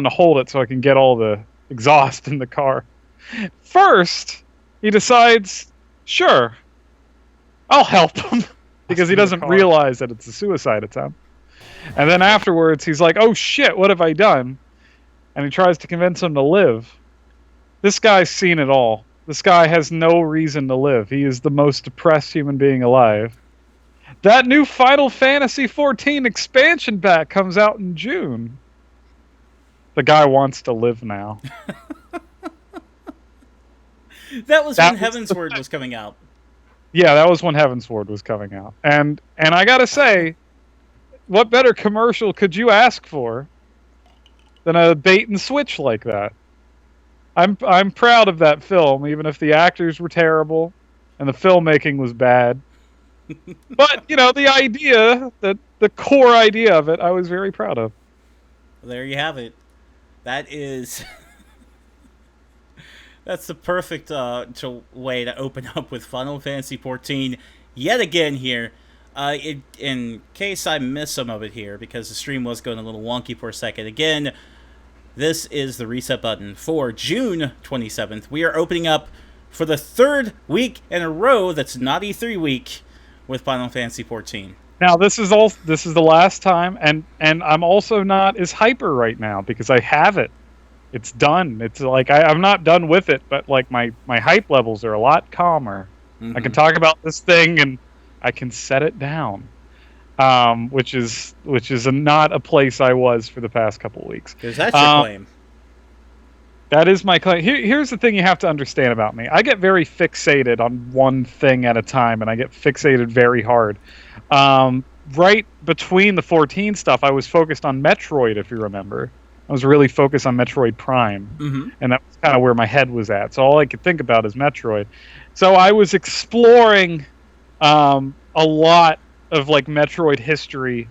to hold it so I can get all the exhaust in the car. First, he decides, sure, I'll help him because he doesn't realize that it's a suicide attempt. And then afterwards, he's like, oh shit, what have I done? And he tries to convince him to live. This guy's seen it all. This guy has no reason to live. He is the most depressed human being alive. That new Final Fantasy XIV expansion pack comes out in June. The guy wants to live now. That was when Heavensward was coming out. Yeah, that was when Heavensward was coming out. And I gotta say, what better commercial could you ask for than a bait and switch like that? I'm proud of that film, even if the actors were terrible and the filmmaking was bad. But, the idea, the core idea of it, I was very proud of. Well, there you have it. That is... That's the perfect way to open up with Final Fantasy XIV yet again here. In case I missed some of it here, because the stream was going a little wonky for a second. Again, this is the reset button for June 27th. We are opening up for the third week in a row that's not E3 week with Final Fantasy XIV. Now, this is the last time, and I'm also not as hyper right now because I have it. It's done. It's like I'm not done with it, but like my hype levels are a lot calmer. Mm-hmm. I can talk about this thing and I can set it down, which is not a place I was for the past couple of weeks. Because that's your claim. That is my claim. Here's the thing you have to understand about me. I get very fixated on one thing at a time, and I get fixated very hard. Right between the 14 stuff, I was focused on Metroid, if you remember. I was really focused on Metroid Prime, and that was kind of where my head was at. So all I could think about is Metroid. So I was exploring a lot of like Metroid history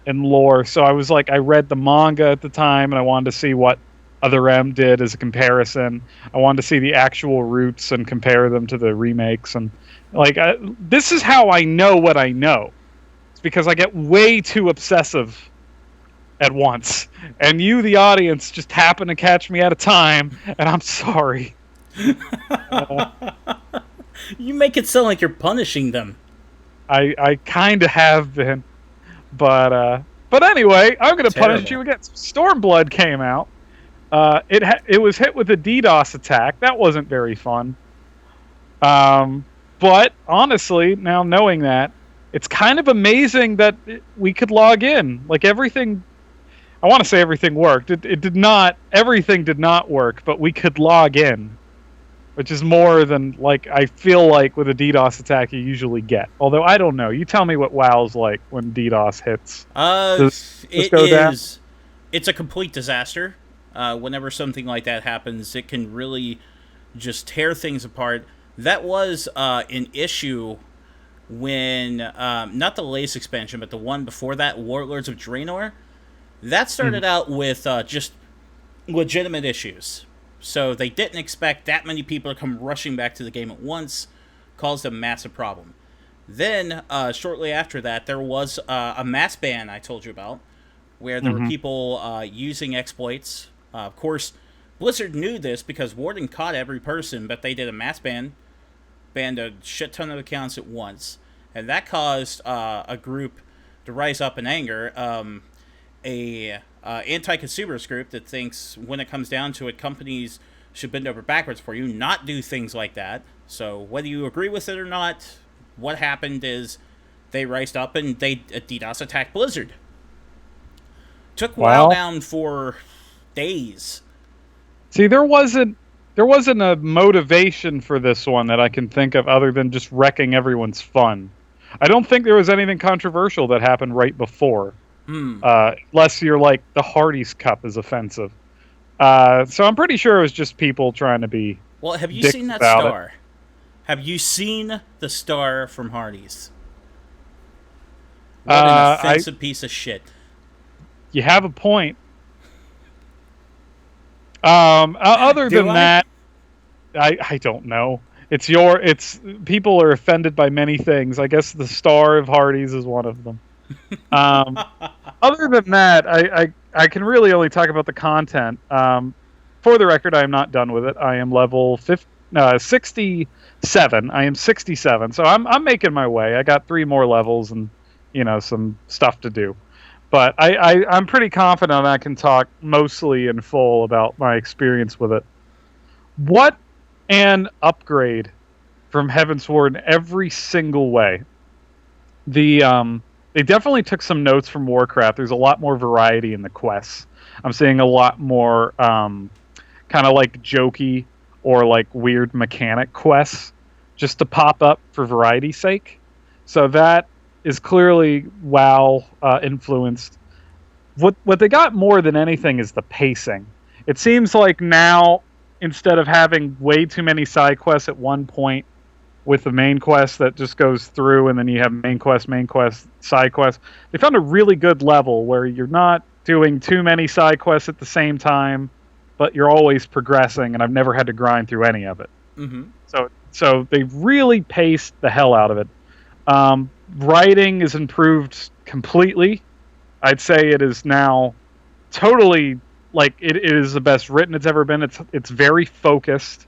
and lore. So I was like, I read the manga at the time, and I wanted to see what Other M did as a comparison. I wanted to see the actual roots and compare them to the remakes. And like, this is how I know what I know. It's because I get way too obsessive at once, and you, the audience, just happen to catch me at a time, and I'm sorry. You make it sound like you're punishing them. I kind of have been, but anyway, I'm gonna punish you again. Stormblood came out. It was hit with a DDoS attack. That wasn't very fun. But honestly, now knowing that, it's kind of amazing that we could log in. Like everything. I want to say everything worked. It did not. Everything did not work, but we could log in, which is more than like I feel like with a DDoS attack you usually get. Although I don't know. You tell me what WoW's like when DDoS hits. It's a complete disaster. Whenever something like that happens, it can really just tear things apart. That was an issue when not the latest expansion, but the one before that, Warlords of Draenor. That started out with just legitimate issues. So they didn't expect that many people to come rushing back to the game at once, caused a massive problem. Then, shortly after that, there was a mass ban I told you about, where there were people using exploits. Of course, Blizzard knew this because Warden caught every person, but they did a mass ban, banned a shit ton of accounts at once. And that caused a group to rise up in anger. A anti-consumerist group that thinks when it comes down to it, companies should bend over backwards for you, not do things like that. So whether you agree with it or not, what happened is they rised up and they DDoS attacked Blizzard. Took WoW down for days. See, there wasn't a motivation for this one that I can think of other than just wrecking everyone's fun. I don't think there was anything controversial that happened right before. Unless you're like the Hardy's Cup is offensive. So I'm pretty sure it was just people trying to be. Well, have you seen that star? Have you seen the star from Hardy's? What an offensive piece of shit. You have a point. Other than that, I don't know. It's people are offended by many things. I guess the star of Hardy's is one of them. Other than that, I can really only talk about the content. For the record, I am not done with it. I am level 67. I am 67, so I'm making my way. I got 3 more levels and some stuff to do. But I'm pretty confident I can talk mostly in full about my experience with it. What an upgrade from Heavensward in every single way. They definitely took some notes from Warcraft. There's a lot more variety in the quests. I'm seeing a lot more kind of like jokey or like weird mechanic quests just to pop up for variety's sake. So that is clearly WoW influenced. What they got more than anything is the pacing. It seems like now, instead of having way too many side quests at one point with the main quest that just goes through and then you have main quest, side quest, they found a really good level where you're not doing too many side quests at the same time, but you're always progressing, and I've never had to grind through any of it. Mm-hmm. So they really paced the hell out of it. Writing is improved completely. I'd say it is now totally, like, it is the best written it's ever been. It's very focused.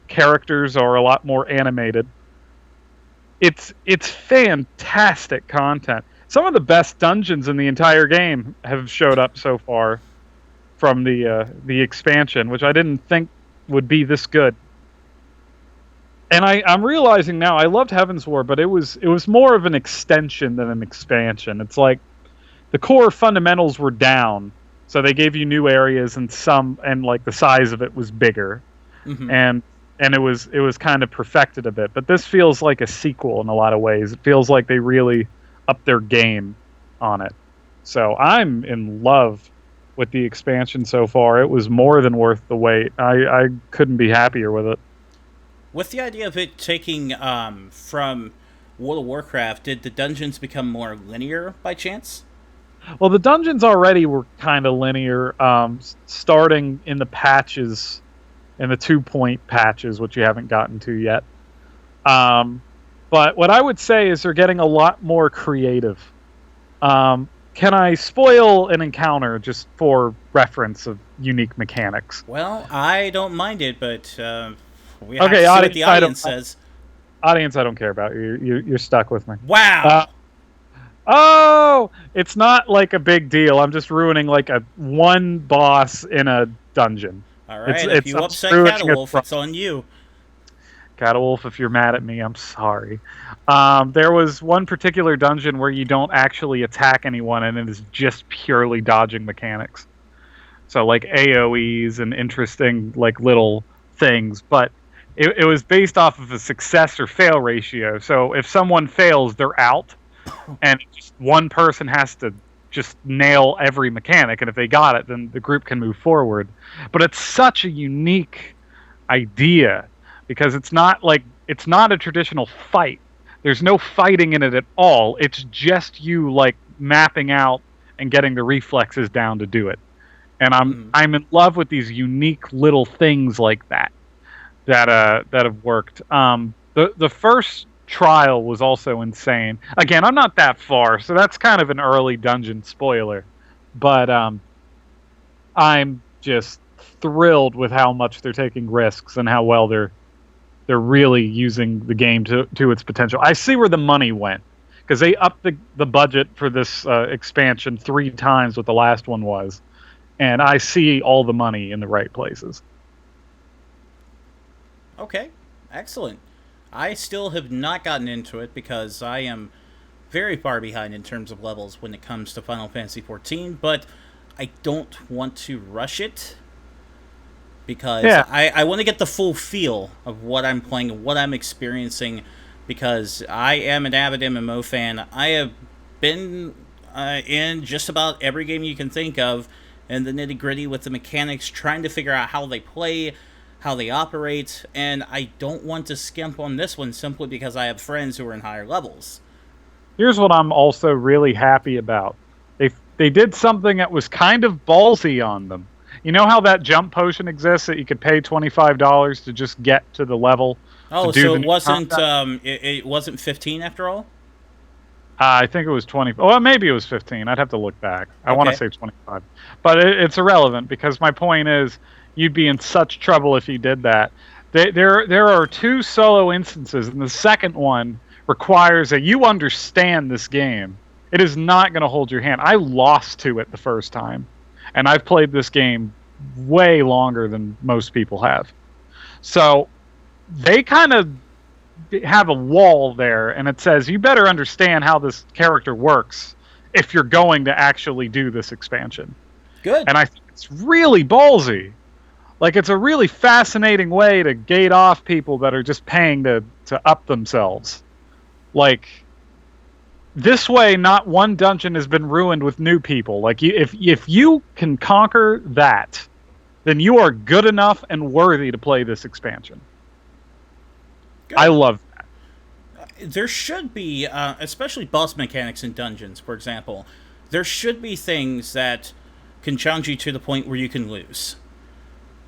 Characters are a lot more animated. It's fantastic content. Some of the best dungeons in the entire game have showed up so far from the expansion, which I didn't think would be this good. And I'm realizing now, I loved Heavensward, but it was more of an extension than an expansion. It's like the core fundamentals were down, so they gave you new areas and like the size of it was bigger, Mm-hmm. and it was kind of perfected a bit. But this feels like a sequel in a lot of ways. It feels like they really upped their game on it. So I'm in love with the expansion so far. It was more than worth the wait. I couldn't be happier with it. With the idea of it taking from World of Warcraft, did the dungeons become more linear by chance? Well, the dungeons already were kind of linear, starting in the patches, in the 2-point patches, which you haven't gotten to yet. But what I would say is they're getting a lot more creative. Can I spoil an encounter just for reference of unique mechanics? Well, I don't mind it, but we have Okay, to see what the audience says. Audience, I don't care about you. You're stuck with me. Wow. Oh, it's not like a big deal. I'm just ruining like one boss in a dungeon. All right, If you upset Catawolf, it's on you. Catawolf, if you're mad at me, I'm sorry. There was one particular dungeon where you don't actually attack anyone, and it is just purely dodging mechanics. So like AoEs and interesting like little things, but it was based off of a success or fail ratio. So if someone fails, they're out, and just one person has to just nail every mechanic, and if they got it, then the group can move forward. But it's such a unique idea because it's not a traditional fight. There's no fighting in it at all. It's just you like mapping out and getting the reflexes down to do it. And I'm in love with these unique little things like that have worked. The first trial was also insane. Again, I'm not that far, so that's kind of an early dungeon spoiler. But I'm just thrilled with how much they're taking risks and how well they're really using the game to its potential. I see where the money went because they upped the budget for this expansion 3 times what the last one was, and I see all the money in the right places. Okay, excellent. I still have not gotten into it because I am very far behind in terms of levels when it comes to Final Fantasy XIV, but I don't want to rush it because I want to get the full feel of what I'm playing and what I'm experiencing because I am an avid MMO fan. I have been in just about every game you can think of and the nitty-gritty with the mechanics, trying to figure out how they play, how they operate, and I don't want to skimp on this one simply because I have friends who are in higher levels. Here's what I'm also really happy about. They did something that was kind of ballsy on them. You know how that jump potion exists that you could pay $25 to just get to the level? Oh, so it wasn't it wasn't 15 after all? I think it was 20. Well, maybe it was 15. I'd have to look back. I want to Okay. say 25. But it's irrelevant because my point is you'd be in such trouble if you did that. There are two solo instances, and the second one requires that you understand this game. It is not going to hold your hand. I lost to it the first time, and I've played this game way longer than most people have. So they kind of have a wall there, and it says you better understand how this character works if you're going to actually do this expansion. Good. And I think it's really ballsy. Like, it's a really fascinating way to gate off people that are just paying to up themselves. Like, this way, not one dungeon has been ruined with new people. Like, if you can conquer that, then you are good enough and worthy to play this expansion. Good. I love that. There should be, especially boss mechanics in dungeons, for example, there should be things that can challenge you to the point where you can lose.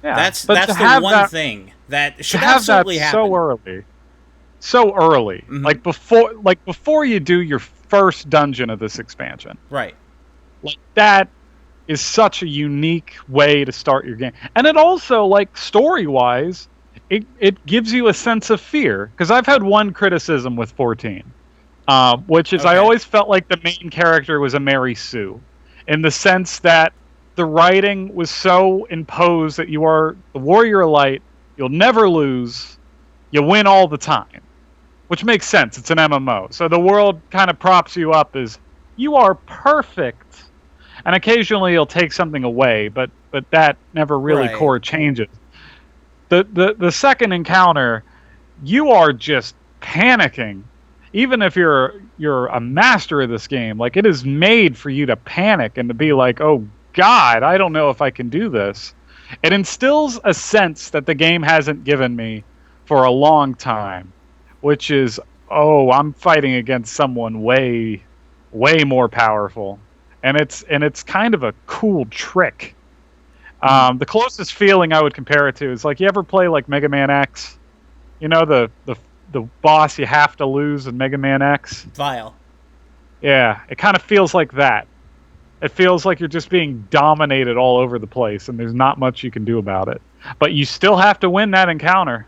Yeah, That's but that's to the have one that, thing that to should have that absolutely happen. so early, Mhm. like before you do your first dungeon of this expansion, Right. like that is such a unique way to start your game, and it also, like, story wise, it gives you a sense of fear. Because I've had one criticism with 14, which is I Okay. always felt like the main character was a Mary Sue, in the sense that the writing was so imposed that you are the warrior of light, you'll never lose, you win all the time, which makes sense. It's an MMO, so the world kind of props you up as you are perfect, and occasionally it'll take something away, but that never really Right. core changes. The second encounter, you are just panicking. Even if you're a master of this game, like, it is made for you to panic and to be like, "Oh God, I don't know if I can do this." It instills a sense that the game hasn't given me for a long time, which is, "Oh, I'm fighting against someone way more powerful," and it's kind of a cool trick. Mhm. The closest feeling I would compare it to is, like, you ever play like Mega Man X? You know, the boss you have to lose in Mega Man X? Vile. Yeah, it kind of feels like that. It feels like you're just being dominated all over the place, and there's not much you can do about it. But you still have to win that encounter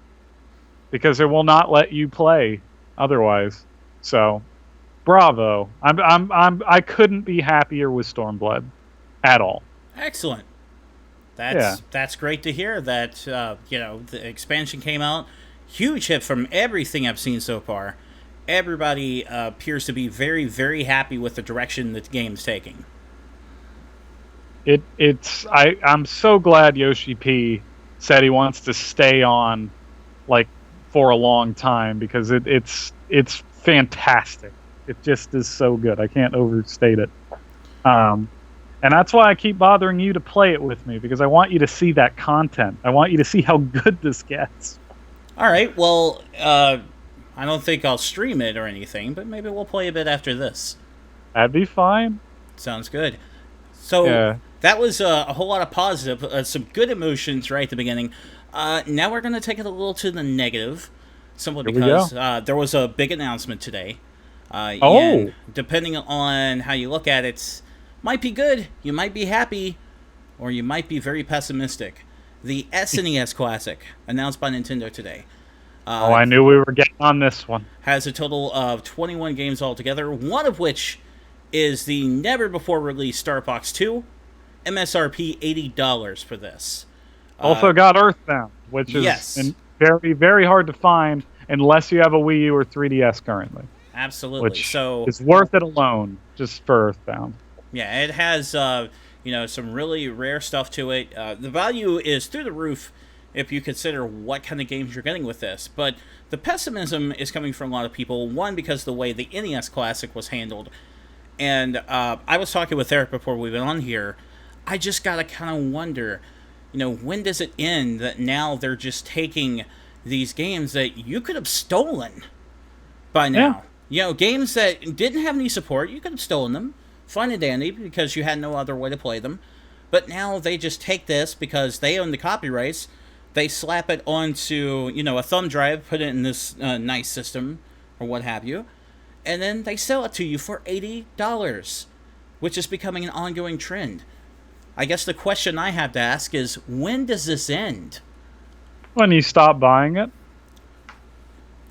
because it will not let you play otherwise. So, bravo! I couldn't be happier with Stormblood at all. Excellent. Yeah. That's great to hear. That the expansion came out, huge hit from everything I've seen so far. Everybody appears to be very very happy with the direction that the game's taking. I'm so glad Yoshi P said he wants to stay on, like, for a long time, because it's fantastic. It just is so good. I can't overstate it. And that's why I keep bothering you to play it with me, because I want you to see that content. I want you to see how good this gets. All right. Well, I don't think I'll stream it or anything, but maybe we'll play a bit after this. That'd be fine. Sounds good. So Yeah. that was a whole lot of positive, some good emotions right at the beginning. Now we're going to take it a little to the negative, simply Here we because go. there was a big announcement today. Oh. And depending on how you look at it, might be good, you might be happy, or you might be very pessimistic. The SNES Classic, announced by Nintendo today, Oh, I knew we were getting on this one. has a total of 21 games altogether, one of which is the never before released Star Fox 2, MSRP $80 for this. Also got Earthbound, which is yes. very, very hard to find unless you have a Wii U or 3DS currently, Absolutely. which So is worth it alone just for Earthbound. yeah, it has some really rare stuff to it. The value is through the roof if you consider what kind of games you're getting with this. But the pessimism is coming from a lot of people. One, because of the way the NES Classic was handled, and I was talking with Eric before we went on here. I just gotta kind of wonder, when does it end that now they're just taking these games that you could have stolen by now? Games that didn't have any support, you could have stolen them. Fine and dandy, because you had no other way to play them. But now they just take this because they own the copyrights. They slap it onto, a thumb drive, put it in this nice system, or what have you. and then they sell it to you for $80, which is becoming an ongoing trend. I guess the question I have to ask is, when does this end? When you stop buying it.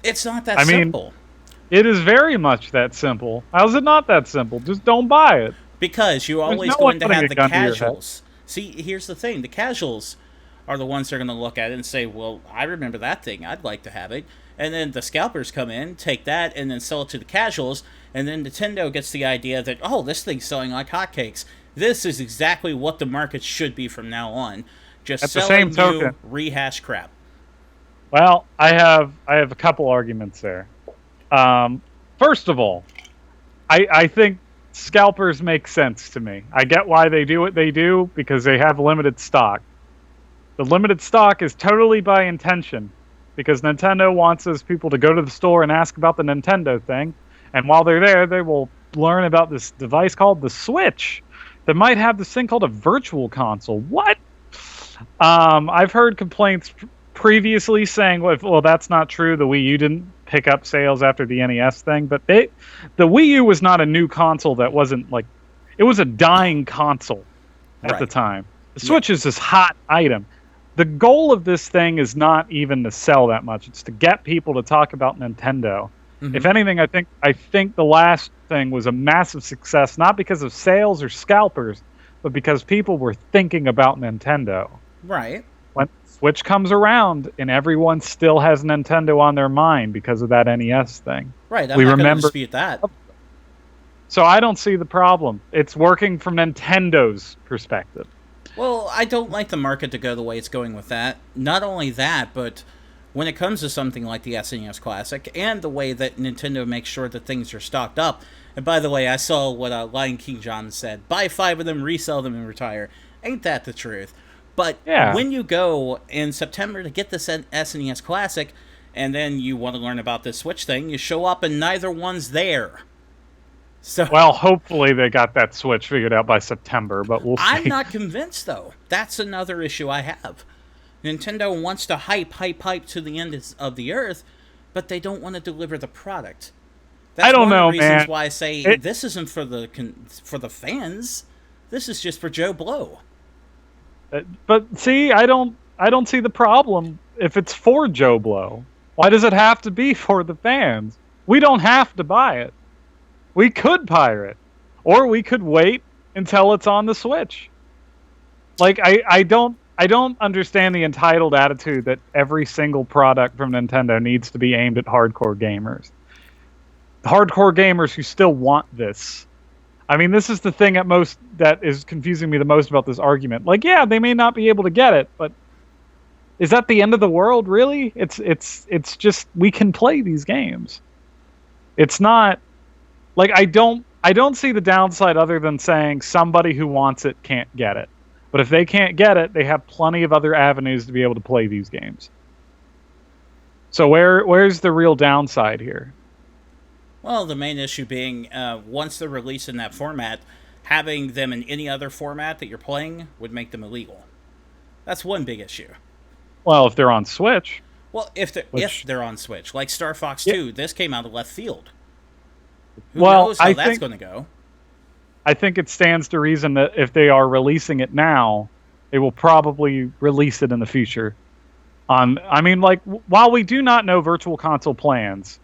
It's not that simple. It is very much that simple. How's it not that simple? Just don't buy it. Because you're always going to have the casuals. See, here's the thing. The casuals are the ones that are going to look at it and say, well, I remember that thing. I'd like to have it. And then the scalpers come in, take that, and then sell it to the casuals. And then Nintendo gets the idea that, oh, this thing's selling like hotcakes. This is exactly what the market should be from now on. Just selling new rehash crap. Well, I have a couple arguments there. First of all, I think scalpers make sense to me. I get why they do what they do, because they have limited stock. The limited stock is totally by intention, because Nintendo wants those people to go to the store and ask about the Nintendo thing, and while they're there, they will learn about this device called the Switch that might have this thing called a virtual console. What? I've heard complaints previously saying, well, that's not true. The Wii U didn't pick up sales after the NES thing, but the Wii U was not a new console that wasn't like, it was a dying console at the time. The Switch is this hot item. The goal of this thing is not even to sell that much. It's to get people to talk about Nintendo. Mm-hmm. If anything, I think the last thing was a massive success, not because of sales or scalpers, but because people were thinking about Nintendo. Right. When Switch comes around and everyone still has Nintendo on their mind because of that NES thing. Right, I'm not going to dispute that. So I don't see the problem. It's working from Nintendo's perspective. Well, I don't like the market to go the way it's going with that. Not only that, but when it comes to something like the SNES Classic and the way that Nintendo makes sure that things are stocked up. And by the way, I saw what Lion King John said. Buy 5 of them, resell them, and retire. Ain't that the truth? But when you go in September to get this SNES Classic, and then you want to learn about this Switch thing, you show up and neither one's there. So, well, hopefully they got that Switch figured out by September, but we'll see. I'm not convinced, though. That's another issue I have. Nintendo wants to hype to the end of the earth, but they don't want to deliver the product. That's I don't one know, of the reasons man. why I say this isn't for the fans. This is just for Joe Blow. But see, I don't see the problem if it's for Joe Blow. Why does it have to be for the fans? We don't have to buy it. We could pirate, or we could wait until it's on the Switch. Like I don't understand the entitled attitude that every single product from Nintendo needs to be aimed at hardcore gamers. Hardcore gamers who still want this. I mean, this is the thing that is confusing me the most about this argument. Like, yeah, they may not be able to get it, but is that the end of the world, really? It's just, we can play these games. It's not like I don't see the downside other than saying somebody who wants it can't get it. But if they can't get it, they have plenty of other avenues to be able to play these games. So where's the real downside here? Well, the main issue being, once they're released in that format, having them in any other format that you're playing would make them illegal. That's one big issue. Well, if they're on Switch. Well, if they're on Switch. Like Star Fox 2, this came out of left field. Who well, knows how that's going to go? I think it stands to reason that if they are releasing it now, they will probably release it in the future. I mean, like, while we do not know Virtual Console plans,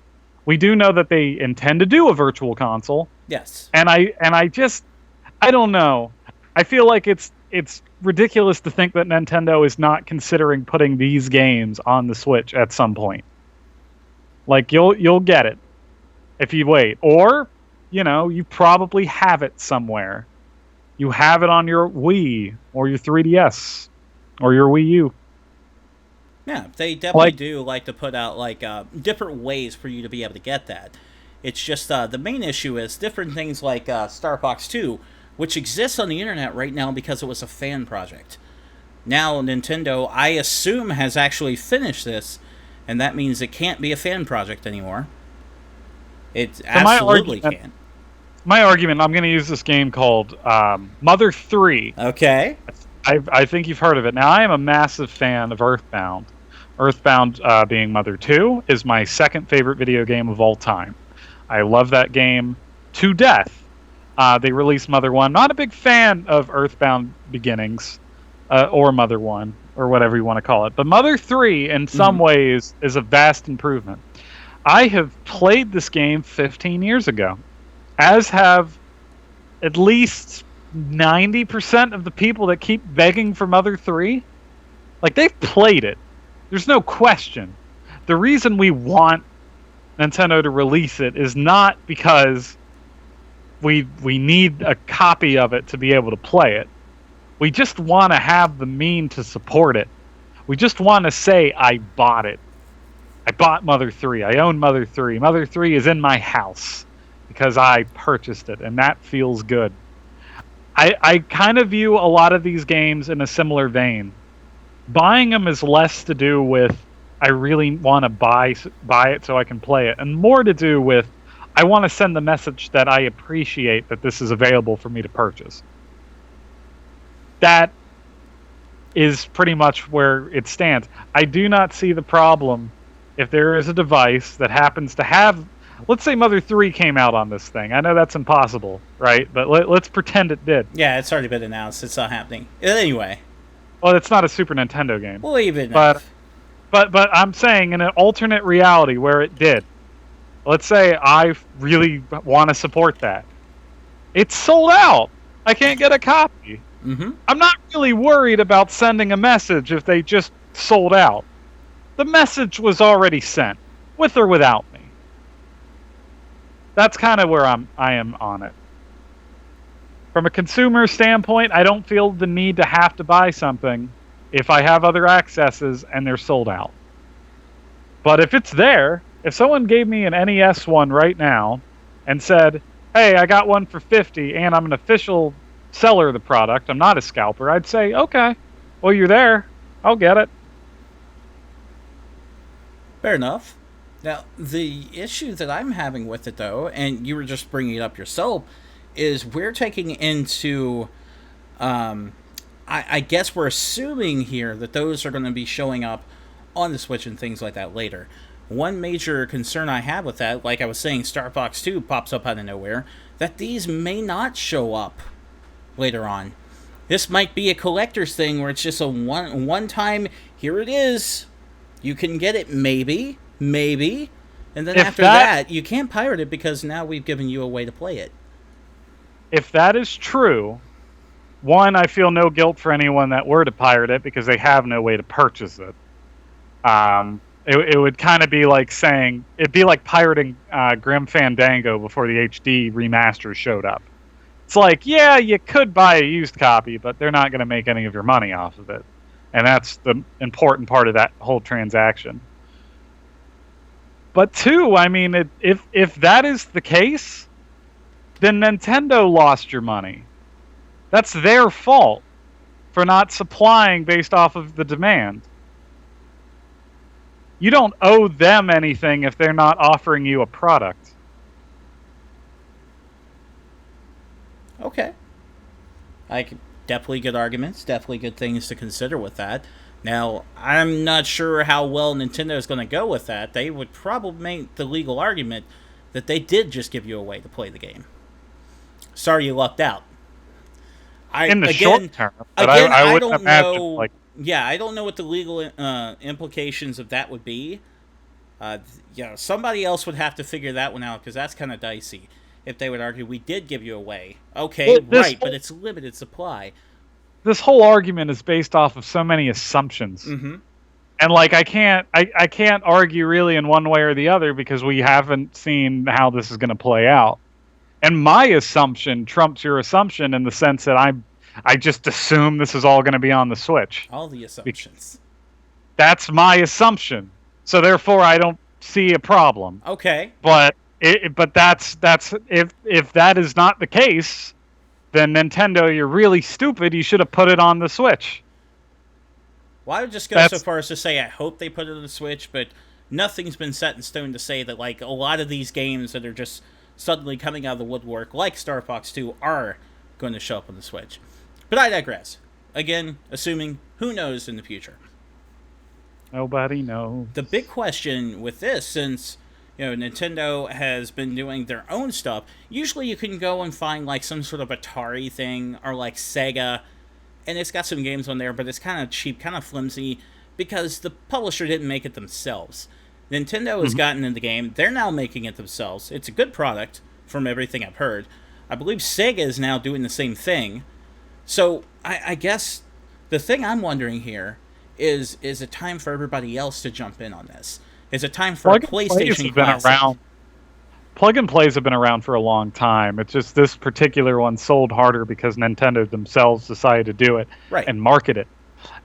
we do know that they intend to do a Virtual Console. Yes. And I don't know. I feel like it's ridiculous to think that Nintendo is not considering putting these games on the Switch at some point. Like, you'll get it if you wait. Or, you probably have it somewhere. You have it on your Wii or your 3DS or your Wii U. Yeah, they definitely do like to put out different ways for you to be able to get that. It's just the main issue is different things like Star Fox 2, which exists on the internet right now because it was a fan project. Now Nintendo, I assume, has actually finished this, and that means it can't be a fan project anymore. It absolutely can't. My argument, I'm going to use this game called Mother 3. Okay. I think you've heard of it. Now, I am a massive fan of Earthbound. Earthbound, being Mother 2, is my second favorite video game of all time. I love that game to death. They released Mother 1. Not a big fan of Earthbound Beginnings or Mother 1 or whatever you want to call it. But Mother 3, in some ways, is a vast improvement. I have played this game 15 years ago, as have at least 90% of the people that keep begging for Mother 3. Like, they've played it. There's no question. The reason we want Nintendo to release it is not because we need a copy of it to be able to play it. We just want to have the mean to support it. We just want to say, I bought it. I bought Mother 3. I own Mother 3. Mother 3 is in my house because I purchased it, and that feels good. I kind of view a lot of these games in a similar vein. Buying them is less to do with I really want to buy it so I can play it, and more to do with I want to send the message that I appreciate that this is available for me to purchase. That is pretty much where it stands. I do not see the problem if there is a device that happens to have, let's say Mother 3 came out on this thing. I know that's impossible, right? But let's pretend it did. Yeah, it's already been announced. It's not happening. Anyway. Well, it's not a Super Nintendo game. We'll leave it but I'm saying in an alternate reality where it did. Let's say I really want to support that. It's sold out. I can't get a copy. Mm-hmm. I'm not really worried about sending a message if they just sold out. The message was already sent, with or without me. That's kind of where I am on it. From a consumer standpoint, I don't feel the need to have to buy something if I have other accesses and they're sold out. But if it's there, if someone gave me an NES one right now and said, hey, I got one for $50 and I'm an official seller of the product, I'm not a scalper, I'd say, okay, well, you're there. I'll get it. Fair enough. Now, the issue that I'm having with it, though, and you were just bringing it up yourself, is we're taking into, I guess we're assuming here that those are going to be showing up on the Switch and things like that later. One major concern I have with that, like I was saying, Star Fox 2 pops up out of nowhere, that these may not show up later on. This might be a collector's thing where it's just a one time, here it is, you can get it maybe, and then after that, you can't pirate it because now we've given you a way to play it. If that is true, one, I feel no guilt for anyone that were to pirate it because they have no way to purchase it. It would kind of be like saying, it'd be like pirating Grim Fandango before the HD remasters showed up. It's like, yeah, you could buy a used copy, but they're not going to make any of your money off of it. And that's the important part of that whole transaction. But two, I mean, if that is the case, then Nintendo lost your money. That's their fault for not supplying based off of the demand. You don't owe them anything if they're not offering you a product. Okay. Definitely good arguments, definitely good things to consider with that. Now, I'm not sure how well Nintendo is going to go with that. They would probably make the legal argument that they did just give you a way to play the game. Sorry you lucked out. Short term, but I wouldn't imagine know. Yeah, I don't know what the legal implications of that would be. Somebody else would have to figure that one out because that's kind of dicey. If they would argue we did give you a way, okay, right, but it's limited supply. This whole argument is based off of so many assumptions. Mm-hmm. And like I can't argue really in one way or the other because we haven't seen how this is going to play out. And my assumption trumps your assumption in the sense that I just assume this is all going to be on the Switch. All the assumptions. That's my assumption. So therefore I don't see a problem. Okay. But that's if that is not the case, then Nintendo, you're really stupid. You should have put it on the Switch. Well, I would just go so far as to say I hope they put it on the Switch, but nothing's been set in stone to say that like a lot of these games that are just suddenly coming out of the woodwork, like Star Fox 2, are going to show up on the Switch. But I digress. Again, assuming, who knows in the future. Nobody knows. The big question with this, since Nintendo has been doing their own stuff. Usually you can go and find like some sort of Atari thing or like Sega, and it's got some games on there, but it's kind of cheap, kind of flimsy, because the publisher didn't make it themselves. Nintendo has gotten in the game. They're now making it themselves. It's a good product from everything I've heard. I believe Sega is now doing the same thing. So I guess the thing I'm wondering here is it time for everybody else to jump in on this? Is it time for a PlayStation Classic? Plug and plays have been around for a long time. It's just this particular one sold harder because Nintendo themselves decided to do it and market it,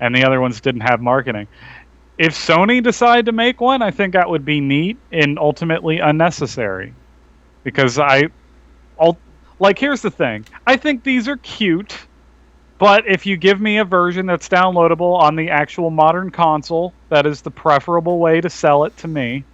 and the other ones didn't have marketing. If Sony decided to make one, I think that would be neat and ultimately unnecessary, because here's the thing. I think these are cute, but if you give me a version that's downloadable on the actual modern console, that is the preferable way to sell it to me.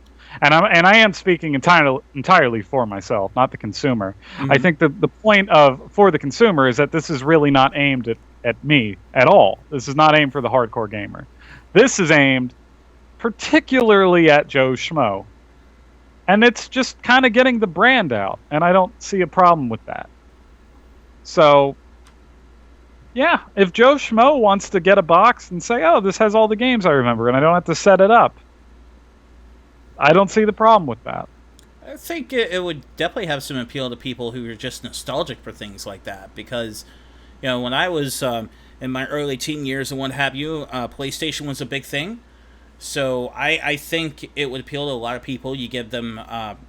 And I am speaking entirely for myself, not the consumer. Mm-hmm. I think the point for the consumer is that this is really not aimed at me at all. This is not aimed for the hardcore gamer. This is aimed particularly at Joe Schmo. And it's just kind of getting the brand out, and I don't see a problem with that. So, yeah, if Joe Schmo wants to get a box and say, oh, this has all the games I remember, and I don't have to set it up, I don't see the problem with that. I think it would definitely have some appeal to people who are just nostalgic for things like that, because, when I was in my early teen years and what have you, PlayStation was a big thing. So I think it would appeal to a lot of people. You give them,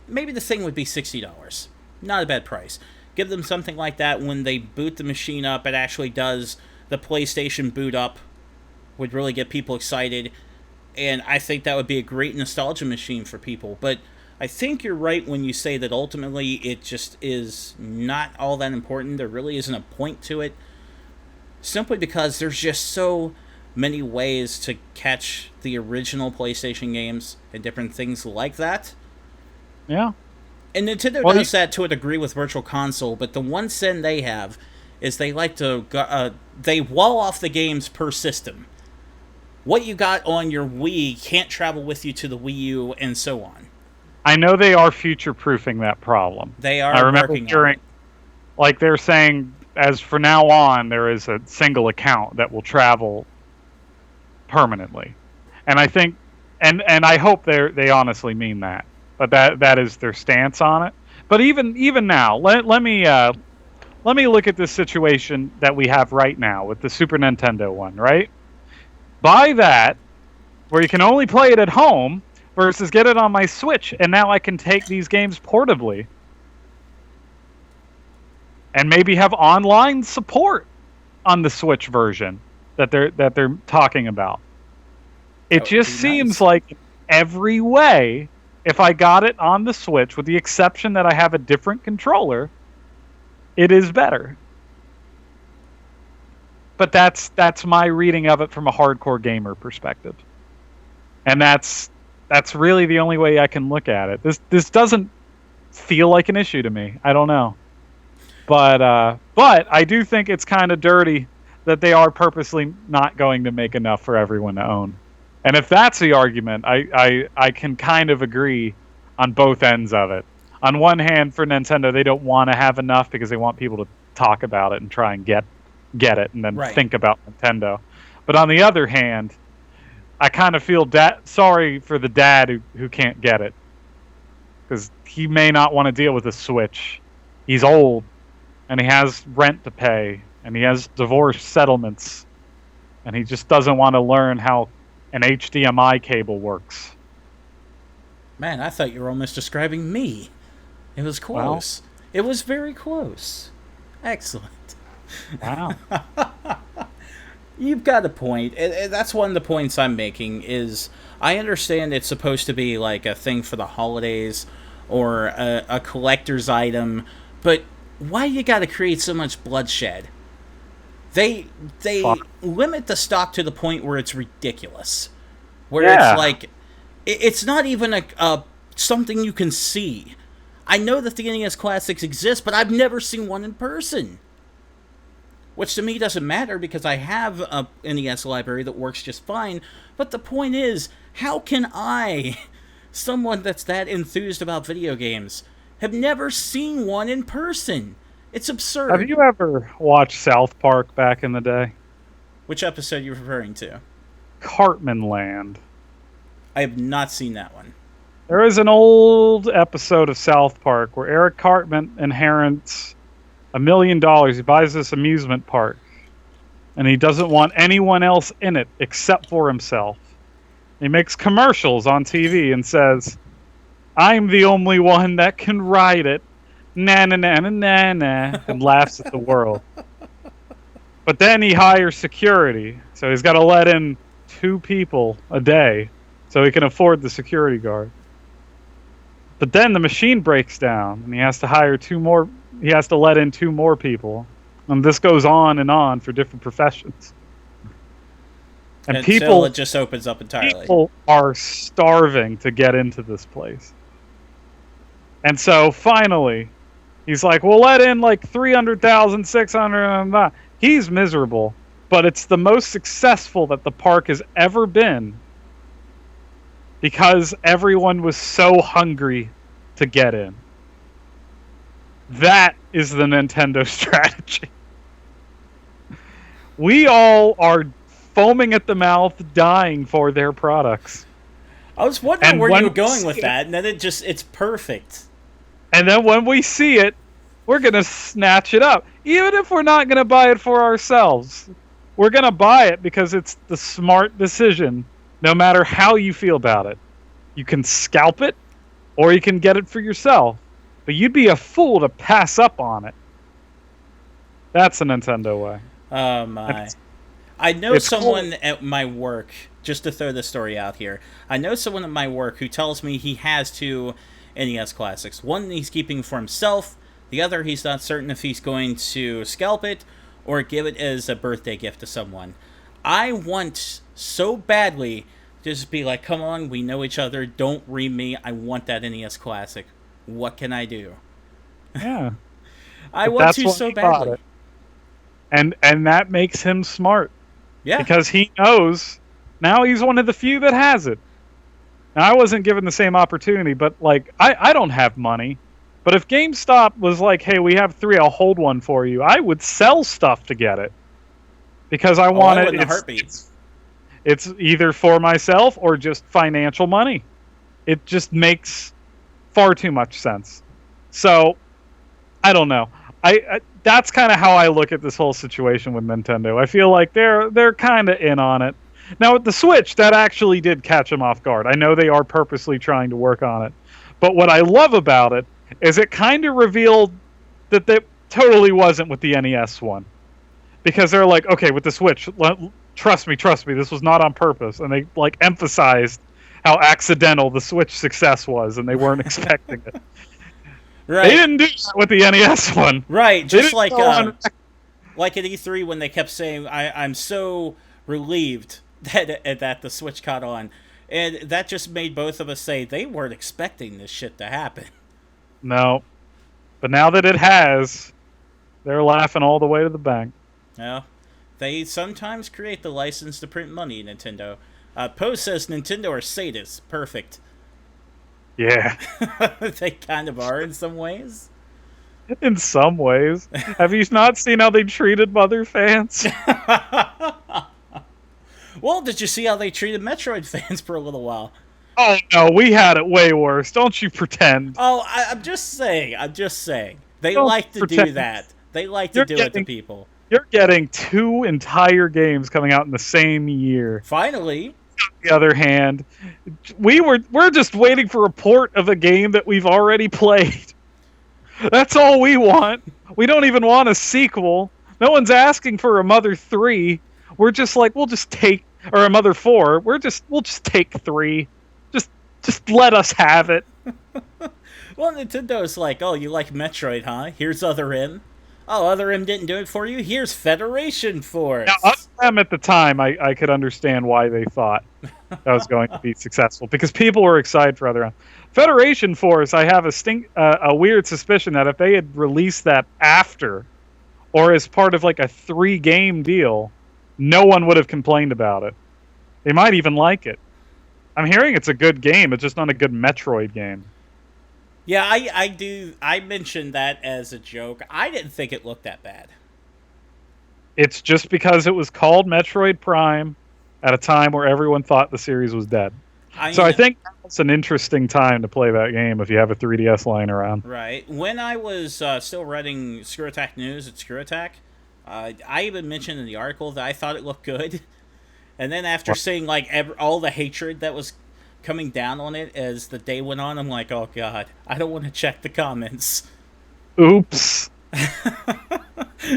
maybe the thing would be $60. Not a bad price. Give them something like that. When they boot the machine up, it actually does the PlayStation boot up. Would really get people excited. And I think that would be a great nostalgia machine for people. But I think you're right when you say that ultimately it just is not all that important. There really isn't a point to it. Simply because there's just so many ways to catch the original PlayStation games and different things like that. Yeah. And Nintendo does that to a degree with Virtual Console, but the one sin they have is they like to they wall off the games per system. What you got on your Wii can't travel with you to the Wii U, and so on. I know they are future-proofing that problem. They are. I remember like they're saying, as for now on, there is a single account that will travel permanently, and I think, and I hope they honestly mean that. But that is their stance on it. But even now, let me look at this situation that we have right now with the Super Nintendo one, right? Buy that, where you can only play it at home, versus get it on my Switch, and now I can take these games portably, and maybe have online support on the Switch version that they're talking about. It just seems like every way, if I got it on the Switch, with the exception that I have a different controller, it is better. But that's my reading of it from a hardcore gamer perspective. And that's really the only way I can look at it. This doesn't feel like an issue to me. I don't know. But I do think it's kind of dirty that they are purposely not going to make enough for everyone to own. And if that's the argument, I can kind of agree on both ends of it. On one hand, for Nintendo, they don't want to have enough because they want people to talk about it and try and get it and then think about Nintendo. But on the other hand, I kind of feel sorry for the dad who can't get it, because he may not want to deal with a Switch. He's old, and he has rent to pay, and he has divorce settlements, and he just doesn't want to learn how an HDMI cable works. Man, I thought you were almost describing me. It was close. Well, it was very close. Excellent. Wow. You've got a point. That's one of the points I'm making is I understand it's supposed to be like a thing for the holidays or a collector's item, but why you got to create so much bloodshed? They limit the stock to the point where it's ridiculous. Where it's like, it's not even a something you can see. I know that the NES Classics exist, but I've never seen one in person. Which to me doesn't matter because I have a NES library that works just fine. But the point is, how can I someone that's that enthused about video games have never seen one in person. It's absurd. Have you ever watched South Park back in the day? Which episode are you referring to? Cartman Land. I have not seen that one. There is an old episode of South Park where Eric Cartman inherits $1 million. He buys this amusement park, and he doesn't want anyone else in it except for himself. He makes commercials on TV and says, "I'm the only one that can ride it. Na na na na na na," and laughs at the world. But then he hires security, so he's got to let in 2 people a day so he can afford the security guard. But then the machine breaks down, and he has to hire 2 more. He has to let in 2 more people, and this goes on for different professions. And until it just opens up entirely. People are starving to get into this place. And so finally, he's like, we'll let in like 300,000, 600. He's miserable, but it's the most successful that the park has ever been because everyone was so hungry to get in. That is the Nintendo strategy. We all are foaming at the mouth, dying for their products. I was wondering where you were going with that, and then it's perfect. And then when we see it, we're going to snatch it up. Even if we're not going to buy it for ourselves. We're going to buy it because it's the smart decision, no matter how you feel about it. You can scalp it, or you can get it for yourself. But you'd be a fool to pass up on it. That's the Nintendo way. Oh, my. I know someone at my work, just to throw this story out here, I know someone at my work who tells me he has 2 NES Classics. One he's keeping for himself, the other he's not certain if he's going to scalp it or give it as a birthday gift to someone. I want so badly to just be like, come on, we know each other, don't ream me, I want that NES Classic. What can I do? Yeah. I want to so badly. And that makes him smart. Yeah. Because he knows now he's one of the few that has it. Now, I wasn't given the same opportunity, but like I don't have money. But if GameStop was like, hey, we have 3, I'll hold one for you, I would sell stuff to get it. Because I want it. In a heartbeat. It's either for myself or just financial money. It just makes far too much sense. So, I don't know. I that's kind of how I look at this whole situation with Nintendo. I feel like they're kind of in on it. Now with the Switch, that actually did catch them off guard. I know they are purposely trying to work on it. But what I love about it is it kind of revealed that that totally wasn't with the NES one. Because they're like, okay, with the Switch, trust me, this was not on purpose. And they like emphasized how accidental the Switch success was, and they weren't expecting it. Right. They didn't do that with the NES one. Right, just like at E3 when they kept saying, I'm so relieved that the Switch caught on. And that just made both of us say they weren't expecting this shit to happen. No. But now that it has, they're laughing all the way to the bank. Yeah. They sometimes create the license to print money, Nintendo. Poe says Nintendo are sadists. Perfect. Yeah. They kind of are in some ways. In some ways. Have you not seen how they treated Mother fans? Well, did you see how they treated Metroid fans for a little while? Oh, no, we had it way worse. Don't you pretend. Oh, I'm just saying. They Don't like to pretend. do that. They like to do it to people. You're getting 2 entire games coming out in the same year. Finally. On the other hand, we're just waiting for a port of a game that we've already played. That's all we want. We don't even want a sequel. No one's asking for a Mother 3. We're just like, we'll just take, or a Mother 4. We'll just take 3. Just let us have it. Well, Nintendo's like, oh, you like Metroid, huh? Here's Other M. Oh, Other M didn't do it for you? Here's Federation Force. Now, Other M at the time, I could understand why they thought that was going to be successful. Because people were excited for Other M. Federation Force, I have a weird suspicion that if they had released that after, or as part of like a 3-game deal, no one would have complained about it. They might even like it. I'm hearing it's a good game. It's just not a good Metroid game. Yeah, I do. I mentioned that as a joke. I didn't think it looked that bad. It's just because it was called Metroid Prime at a time where everyone thought the series was dead. I So I mean, think it's an interesting time to play that game if you have a 3DS lying around. right. When I was still writing Screw Attack News at Screw Attack, I even mentioned in the article that I thought it looked good. And then after seeing like all the hatred that was coming down on it as the day went on, I'm like, oh god, I don't want to check the comments. Oops.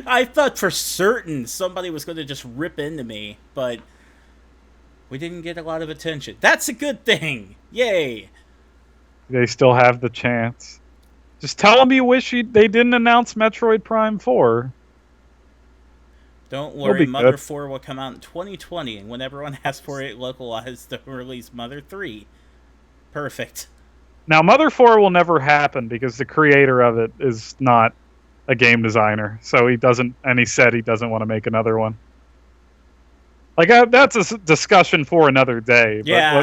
I thought for certain somebody was going to just rip into me, but we didn't get a lot of attention. That's a good thing. Yay. They still have the chance. Just tell them you wish they didn't announce Metroid Prime 4. Don't worry, be Mother good. 4 will come out in 2020, and when everyone asks for it localized, they'll release Mother 3. Perfect. Now, Mother 4 will never happen because the creator of it is not a game designer. So he doesn't, and he said he doesn't want to make another one. Like, that's a discussion for another day. But Yeah.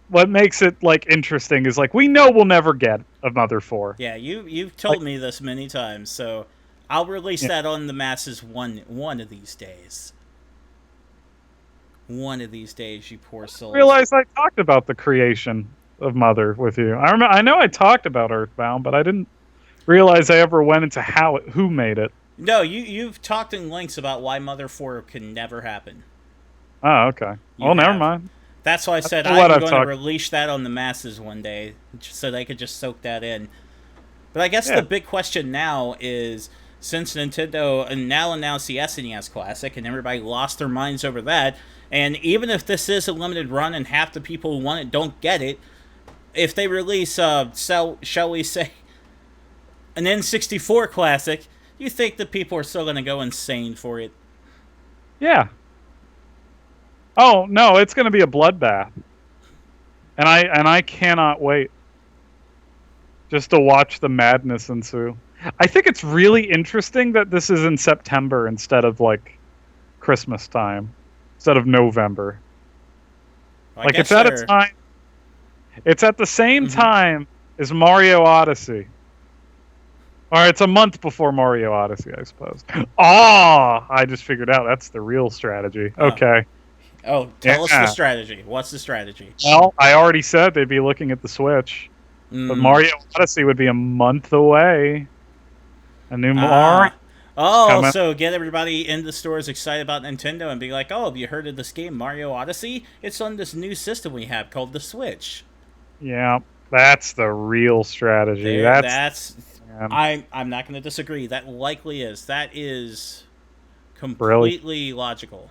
what makes it, like, interesting is, like, we know we'll never get a Mother 4. Yeah, you've told me this many times, so I'll release that on the masses one of these days. One of these days, you poor soul. I realized I talked about the creation of Mother with you. I know I talked about Earthbound, but I didn't realize I ever went into who made it. No, you've talked in lengths about why Mother 4 can never happen. Oh, okay. Well, never mind. That's why I said what I'm I've going to talked- release that on the masses one day, so they could just soak that in. But I guess Yeah. the big question now is, since Nintendo now announced the SNES Classic, and everybody lost their minds over that, and even if this is a limited run and half the people who want it don't get it, if they release, shall we say, an N64 Classic, you think the people are still going to go insane for it? Yeah. Oh no, it's going to be a bloodbath, and I cannot wait just to watch the madness ensue. I think it's really interesting that this is in September instead of like Christmas time, instead of November. I Like guess it's at they're- a time. It's at the same time as Mario Odyssey. Or it's a month before Mario Odyssey, I suppose. Ah, I just figured out that's the real strategy. Okay. Oh, tell us Yeah. the strategy. What's the strategy? Well, I already said they'd be looking at the Switch. But Mario Odyssey would be a month away. A new Mario. Oh, coming. so get everybody in the stores excited about Nintendo and be like, oh, have you heard of this game, Mario Odyssey? It's on this new system we have called the Switch. Yeah, that's the real strategy. There, That's I'm not going to disagree. That likely is. That is completely logical.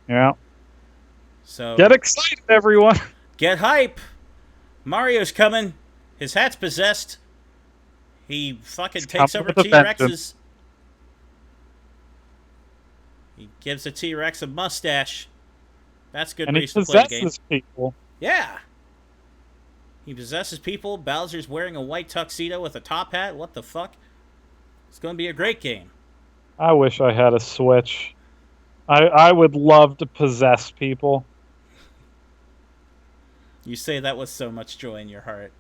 yeah. So Get excited, everyone. get hype. Mario's coming. His hat's possessed. He fucking takes coming over with a T-Rex's. vengeance. He gives a T-Rex a mustache. That's good And he reason to play the game. possesses people. Yeah. He possesses people. Bowser's wearing a white tuxedo with a top hat. What the fuck? It's going to be a great game. I wish I had a Switch. I would love to possess people. You say that with so much joy in your heart.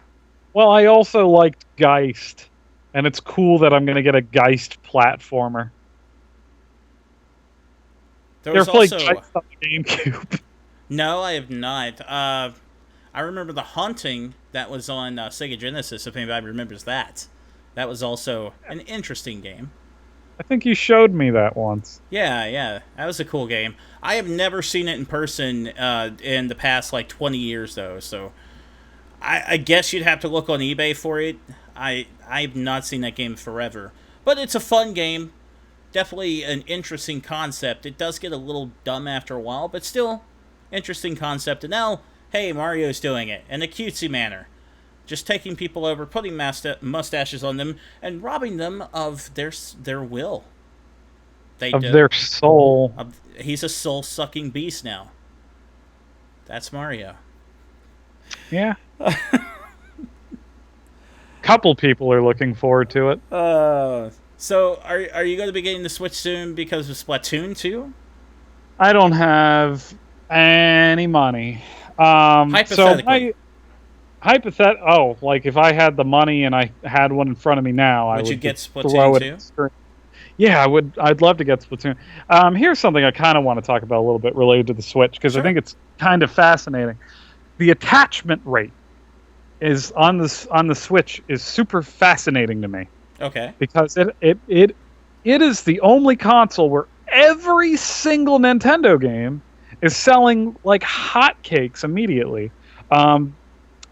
Well, I also liked Geist. And it's cool that I'm going to get a Geist platformer. There You was ever played also... Geist on the GameCube? No, I have not. I remember The Haunting that was on Sega Genesis, if anybody remembers that. That was also an interesting game. I think you showed me that once. Yeah, that was a cool game. I have never seen it in person in the past, 20 years, though, so I guess you'd have to look on eBay for it. I've not seen that game forever. But it's a fun game. Definitely an interesting concept. It does get a little dumb after a while, but still interesting concept. And now, hey, Mario's doing it in a cutesy manner. Just taking people over, putting mustaches on them, and robbing them of their will. Their soul. He's a soul-sucking beast now. That's Mario. Yeah. Couple people are looking forward to it. So are you going to be getting the Switch soon because of Splatoon 2? I don't have any money. So my like if I had the money and I had one in front of me now, I Would you would get just throw Splatoon it 2? at the screen. Yeah, I would. I'd love to get Splatoon. Here's something I kind of want to talk about a little bit related to the Switch because I Sure. think it's kind of fascinating. The attachment rate is on the Switch is super fascinating to me Okay. because it is the only console where every single Nintendo game is selling like hotcakes immediately. Um,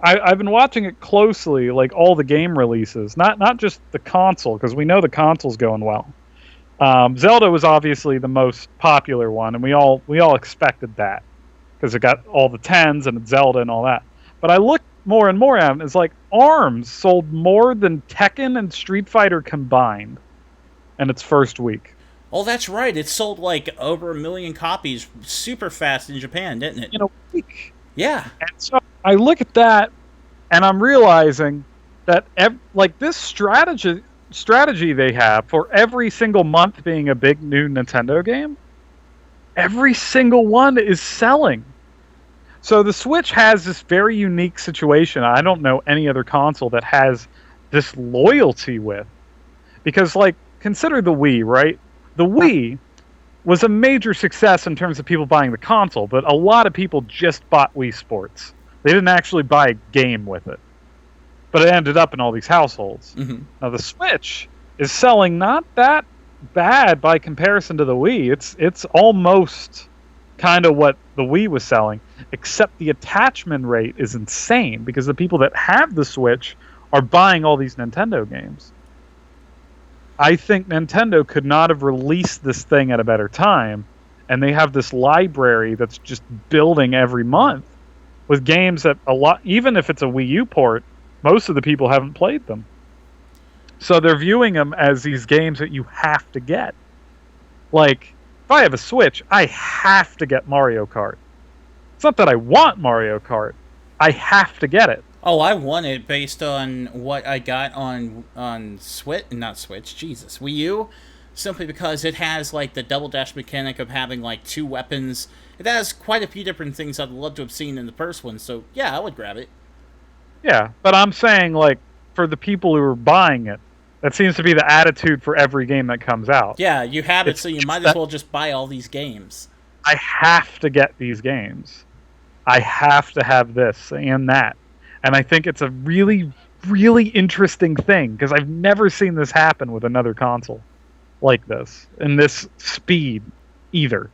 I've been watching it closely, like all the game releases, not just the console, because we know the console's going well. Zelda was obviously the most popular one, and we all expected that because it got all the tens and Zelda and all that. But I look more and more at it, it's like ARMS sold more than Tekken and Street Fighter combined in its first week. Oh, that's right. It sold like over 1 million copies super fast in Japan, didn't it? In a week. Yeah. And so I look at that, and I'm realizing that like this strategy they have for every single month being a big new Nintendo game, every single one is selling. So the Switch has this very unique situation. I don't know any other console that has this loyalty with, because like consider the Wii, right? The Wii was a major success in terms of people buying the console, but a lot of people just bought Wii Sports. They didn't actually buy a game with it. But it ended up in all these households. Mm-hmm. Now the Switch is selling not that bad by comparison to the Wii. It's almost kind of what the Wii was selling, except the attachment rate is insane because the people that have the Switch are buying all these Nintendo games. I think Nintendo could not have released this thing at a better time, and they have this library that's just building every month with games that even if it's a Wii U port, most of the people haven't played them. So they're viewing them as these games that you have to get. Like, if I have a Switch, I have to get Mario Kart. It's not that I want Mario Kart. I have to get it. Oh, I won it based on what I got on Switch, not Switch, Jesus, Wii U, simply because it has like the double dash mechanic of having like 2 weapons. It has quite a few different things I'd love to have seen in the first one, so yeah, I would grab it. Yeah, but I'm saying, like, for the people who are buying it, that seems to be the attitude for every game that comes out. Yeah, you have it, It's so you just might as that well just buy all these games. I have to get these games. I have to have this and that. And I think it's a really, really interesting thing, because I've never seen this happen with another console like this, in this speed, either.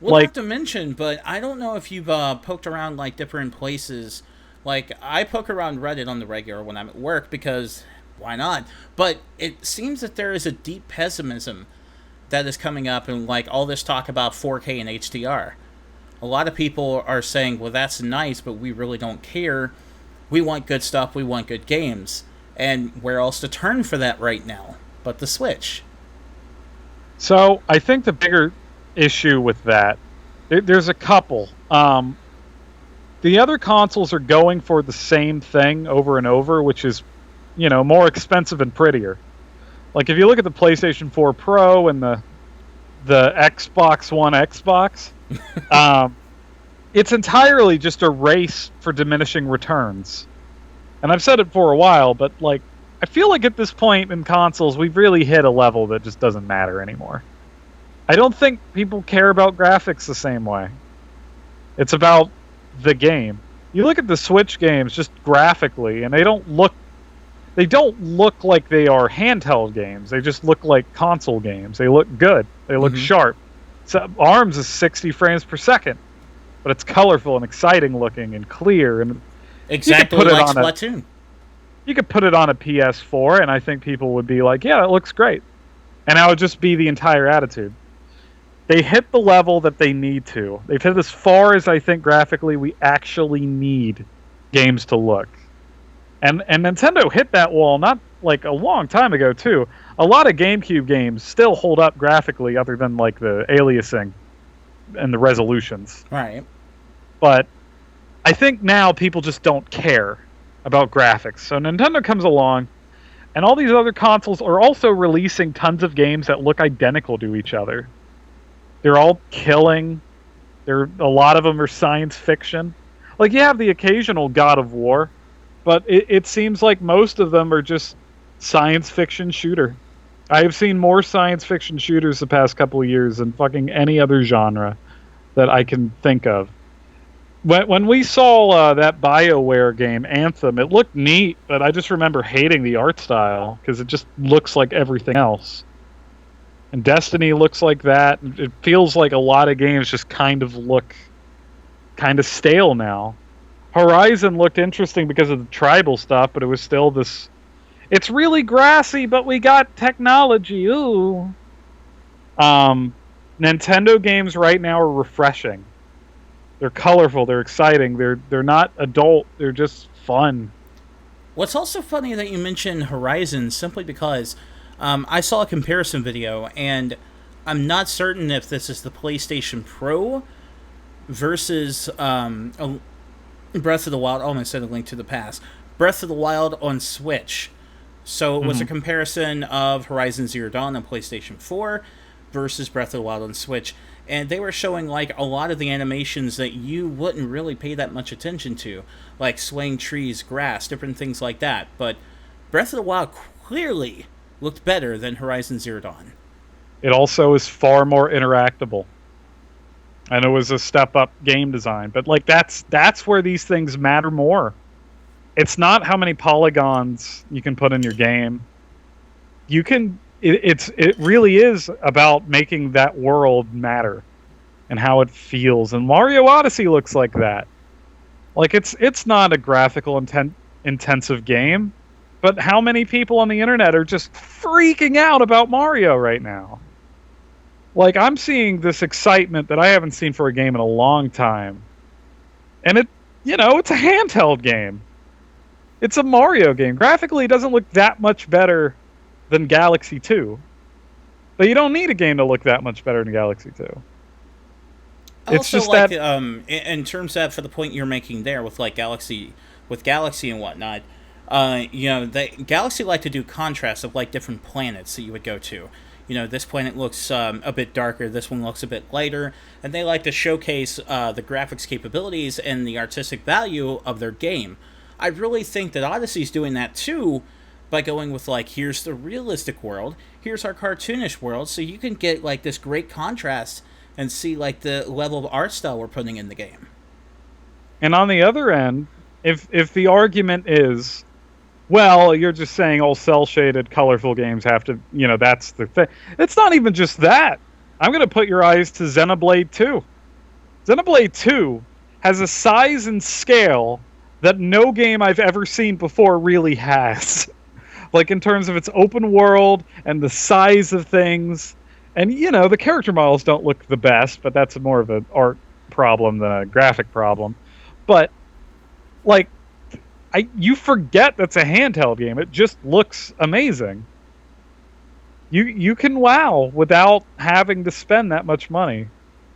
We'll Like, have to mention, but I don't know if you've poked around like different places. Like I poke around Reddit on the regular when I'm at work because why not? But it seems that there is a deep pessimism that is coming up, and like all this talk about 4K and HDR. A lot of people are saying, "Well, that's nice, but we really don't care. We want good stuff. We want good games." And where else to turn for that right now but the Switch? so I think the bigger issue with that, there's a couple. The other consoles are going for the same thing over and over, which is, more expensive and prettier. Like if you look at the PlayStation 4 Pro and the Xbox One Xbox, it's entirely just a race for diminishing returns. And I've said it for a while, but like I feel like at this point in consoles, we've really hit a level that just doesn't matter anymore. I don't think people care about graphics the same way. It's about the game. You look at the Switch games just graphically, and they don't look like they are handheld games. They just look like console games. They look good. They look sharp. So ARMS is 60 frames per second, but it's colorful and exciting looking and clear, and Exactly put it like on Splatoon. you could put it on a PS4, and I think people would be like, "Yeah, that looks great," and that would just be the entire attitude. They hit the level that they need to. They've hit as far as I think graphically we actually need games to look. And Nintendo hit that wall not like a long time ago too. A lot of GameCube games still hold up graphically, other than like the aliasing and the resolutions. Right. But I think now people just don't care about graphics. So Nintendo comes along, and all these other consoles are also releasing tons of games that look identical to each other. They're all killing A lot of them are science fiction. Like you have the occasional God of War, but it seems like most of them are just science fiction shooter. I have seen more science fiction shooters the past couple of years than fucking any other genre that I can think of. When we saw that BioWare game, Anthem, it looked neat, but I just remember hating the art style because it just looks like everything else. And Destiny looks like that. It feels like a lot of games just kind of look kind of stale now. Horizon looked interesting because of the tribal stuff, but it was still this... It's really grassy, but we got technology. Ooh. Nintendo games right now are refreshing. They're colorful. They're exciting. They're not adult. They're just fun. What's also funny that you mentioned Horizon simply because I saw a comparison video, and I'm not certain if this is the PlayStation Pro versus Breath of the Wild. Oh, I'm going to send a link to the past. Breath of the Wild on Switch. So it was a comparison of Horizon Zero Dawn on PlayStation 4 versus Breath of the Wild on Switch. And they were showing like a lot of the animations that you wouldn't really pay that much attention to, like swaying trees, grass, different things like that. But Breath of the Wild clearly looked better than Horizon Zero Dawn. It also is far more interactable. And it was a step up game design. But like that's where these things matter more. It's not how many polygons you can put in your game. You can it really is about making that world matter and how it feels. And Mario Odyssey looks like that. Like it's not a graphical intensive game, but how many people on the internet are just freaking out about Mario right now? Like I'm seeing this excitement that I haven't seen for a game in a long time. And it's a handheld game. It's a Mario game. Graphically, it doesn't look that much better than Galaxy 2. But you don't need a game to look that much better than Galaxy 2. It's just like that... in terms of for the point you're making there with like Galaxy and whatnot, Galaxy like to do contrasts of like different planets that you would go to. This planet looks a bit darker, this one looks a bit lighter, and they like to showcase the graphics capabilities and the artistic value of their game. I really think that Odyssey's doing that too, by going with like, here's the realistic world, here's our cartoonish world, so you can get like this great contrast and see like the level of art style we're putting in the game. And on the other end, if the argument is, well, you're just saying all cel-shaded, colorful games have to, that's the thing. It's not even just that. I'm going to put your eyes to Xenoblade 2. Xenoblade 2 has a size and scale that no game I've ever seen before really has. Like in terms of its open world and the size of things. And, the character models don't look the best, but that's more of an art problem than a graphic problem. But, like, you forget that's a handheld game. It just looks amazing. You can wow without having to spend that much money.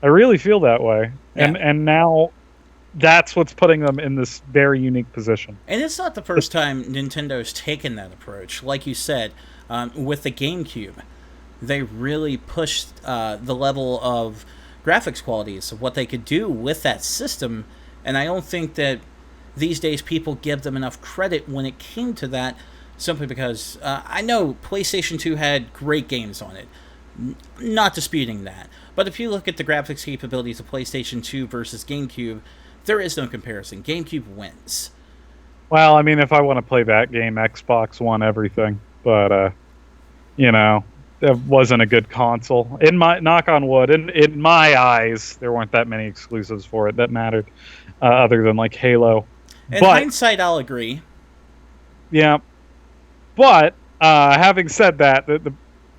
I really feel that way. Yeah. And now that's what's putting them in this very unique position. And it's not the first time Nintendo's taken that approach. Like you said, with the GameCube, they really pushed the level of graphics qualities of what they could do with that system. And I don't think that these days people give them enough credit when it came to that, simply because I know PlayStation 2 had great games on it. Not disputing that. But if you look at the graphics capabilities of PlayStation 2 versus GameCube, there is no comparison. GameCube wins. Well, I mean, if I want to play that game, Xbox won everything. But, it wasn't a good console. Knock on wood, in my eyes, there weren't that many exclusives for it that mattered, other than, like, Halo. In hindsight, I'll agree. Yeah. But, having said that,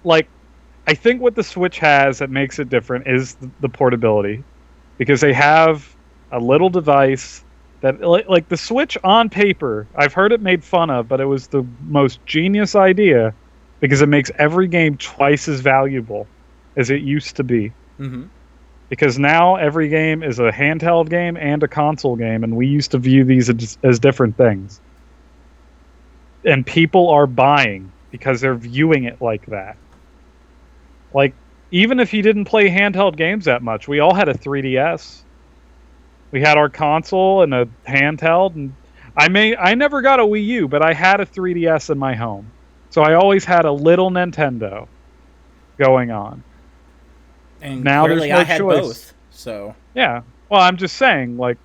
I think what the Switch has that makes it different is the portability. Because they have a little device that, like the Switch on paper, I've heard it made fun of, but it was the most genius idea because it makes every game twice as valuable as it used to be. Mm-hmm. Because now every game is a handheld game and a console game, and we used to view these as different things. And people are buying because they're viewing it like that. Like, even if you didn't play handheld games that much, we all had a 3DS. We had our console and a handheld, and I never got a Wii U, but I had a 3DS in my home. So I always had a little Nintendo going on. And Now there's clearly no I had choice. both. So Yeah. Well, I'm just saying, like,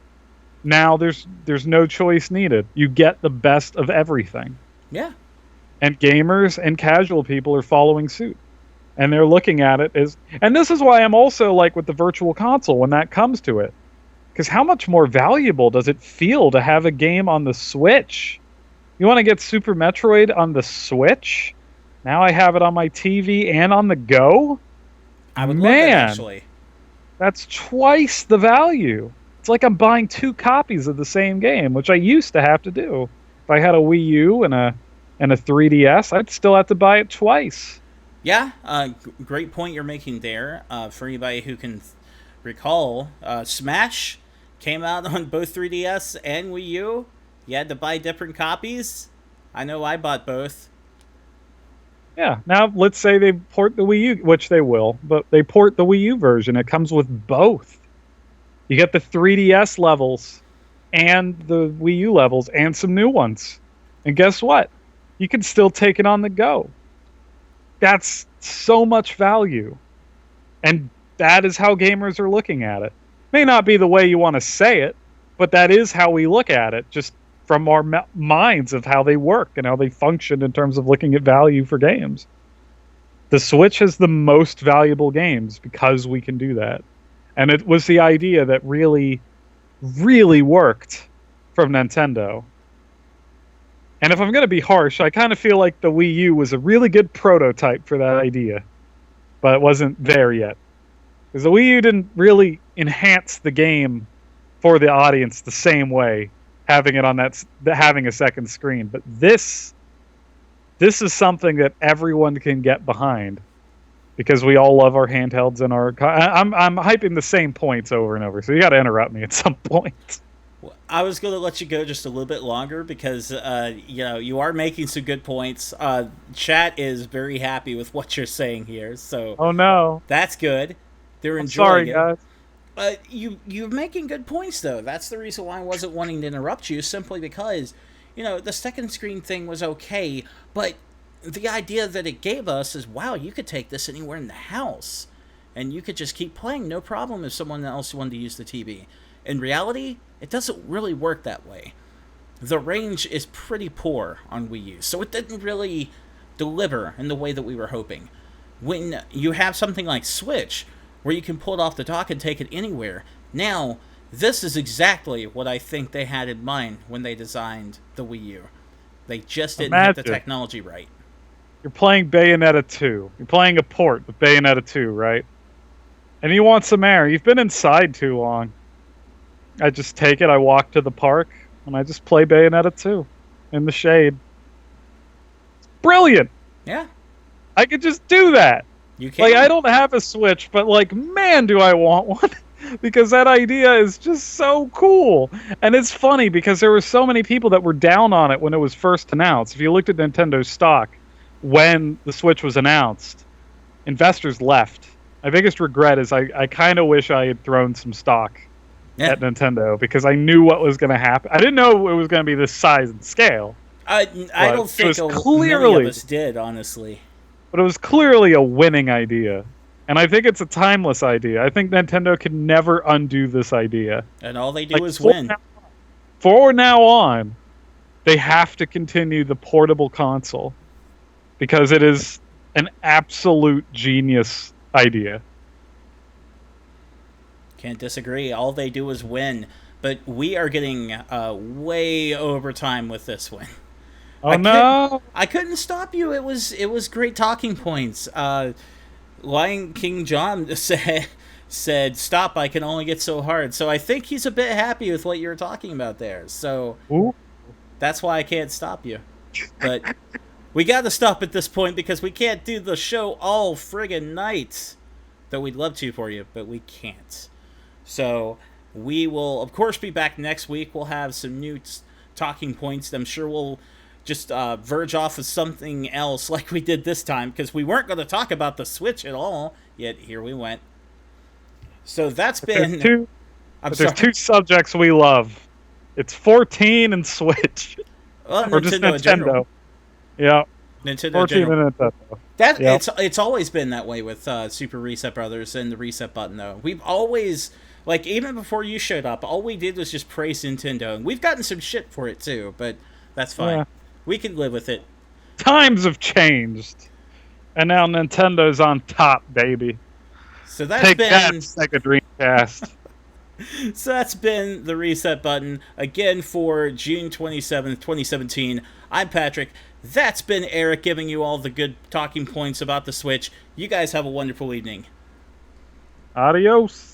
now there's no choice needed. You get the best of everything. yeah. And gamers and casual people are following suit. And they're looking at it as, and this is why I'm also like with the virtual console when that comes to it. Because how much more valuable does it feel to have a game on the Switch? You want to get Super Metroid on the Switch? Now I have it on my TV and on the go? I would love that, Man, actually. that's twice the value. It's like I'm buying two copies of the same game, which I used to have to do. If I had a Wii U and a 3DS, I'd still have to buy it twice. Yeah, great point you're making there. For anybody who can recall, Smash came out on both 3DS and Wii U. You had to buy different copies. I know I bought both. Yeah. Now let's say they port the Wii U, which they will, but they port the Wii U version. It comes with both. You get the 3DS levels and the Wii U levels and some new ones. And guess what? You can still take it on the go. That's so much value. And that is how gamers are looking at it. May not be the way you want to say it, but that is how we look at it, just from our minds of how they work and how they function in terms of looking at value for games. The Switch has the most valuable games because we can do that. And it was the idea that really, really worked from Nintendo. And if I'm going to be harsh, I kind of feel like the Wii U was a really good prototype for that idea, but it wasn't there yet. Because the Wii U didn't really enhance the game for the audience the same way, having it on having a second screen. But this is something that everyone can get behind, because we all love our handhelds and our. I'm hyping the same points over and over, so you got to interrupt me at some point. I was going to let you go just a little bit longer because, you are making some good points. Chat is very happy with what you're saying here, so Oh no, that's good. They're I'm enjoying sorry, it. guys. You're making good points, though. That's the reason why I wasn't wanting to interrupt you, simply because, the second screen thing was okay, but the idea that it gave us is, wow, you could take this anywhere in the house, and you could just keep playing, no problem, if someone else wanted to use the TV. In reality, it doesn't really work that way. The range is pretty poor on Wii U, so it didn't really deliver in the way that we were hoping. When you have something like Switch, where you can pull it off the dock and take it anywhere, now, this is exactly what I think they had in mind when they designed the Wii U. They just didn't get the technology right. You're playing Bayonetta 2. You're playing a port of Bayonetta 2, right? And you want some air. You've been inside too long. I just take it, I walk to the park, and I just play Bayonetta 2 in the shade. It's brilliant! Yeah. I could just do that! You can. Like, I don't have a Switch, but, like, man, do I want one! Because that idea is just so cool! And it's funny, because there were so many people that were down on it when it was first announced. If you looked at Nintendo's stock when the Switch was announced, investors left. My biggest regret is I kind of wish I had thrown some stock at Nintendo, because I knew what was going to happen. I didn't know it was going to be this size and scale. I don't think many of us did, honestly. But it was clearly a winning idea. And I think it's a timeless idea. I think Nintendo can never undo this idea. And all they do is win. For now on, they have to continue the portable console, because it is an absolute genius idea. Can't disagree. All they do is win. But we are getting way over time with this one. Oh no! I couldn't stop you. It was great talking points. Lion King John said, "Stop! I can only get so hard." So I think he's a bit happy with what you were talking about there. So that's why I can't stop you. But we got to stop at this point, because we can't do the show all friggin' night. Though we'd love to for you, but we can't. So we will, of course, be back next week. We'll have some new talking points. I'm sure we'll just verge off of something else like we did this time, because we weren't going to talk about the Switch at all. Yet here we went. So that's But there's been. two, I'm but there's sorry. two subjects we love. It's 14 and Switch, Well, or just Nintendo in general. Nintendo. Yeah, Nintendo in 14 general. and Nintendo. That Yeah. it's always been that way with Super Reset Brothers and the reset button though. We've always like even before you showed up, all we did was just praise Nintendo, and we've gotten some shit for it too, but that's fine. Yeah. We can live with it. Times have changed, and now Nintendo's on top, baby. So that's Take been that, Sega Dreamcast. so that's been the reset button again for June 27th, 2017. I'm Patrick. That's been Eric giving you all the good talking points about the Switch. You guys have a wonderful evening. Adios.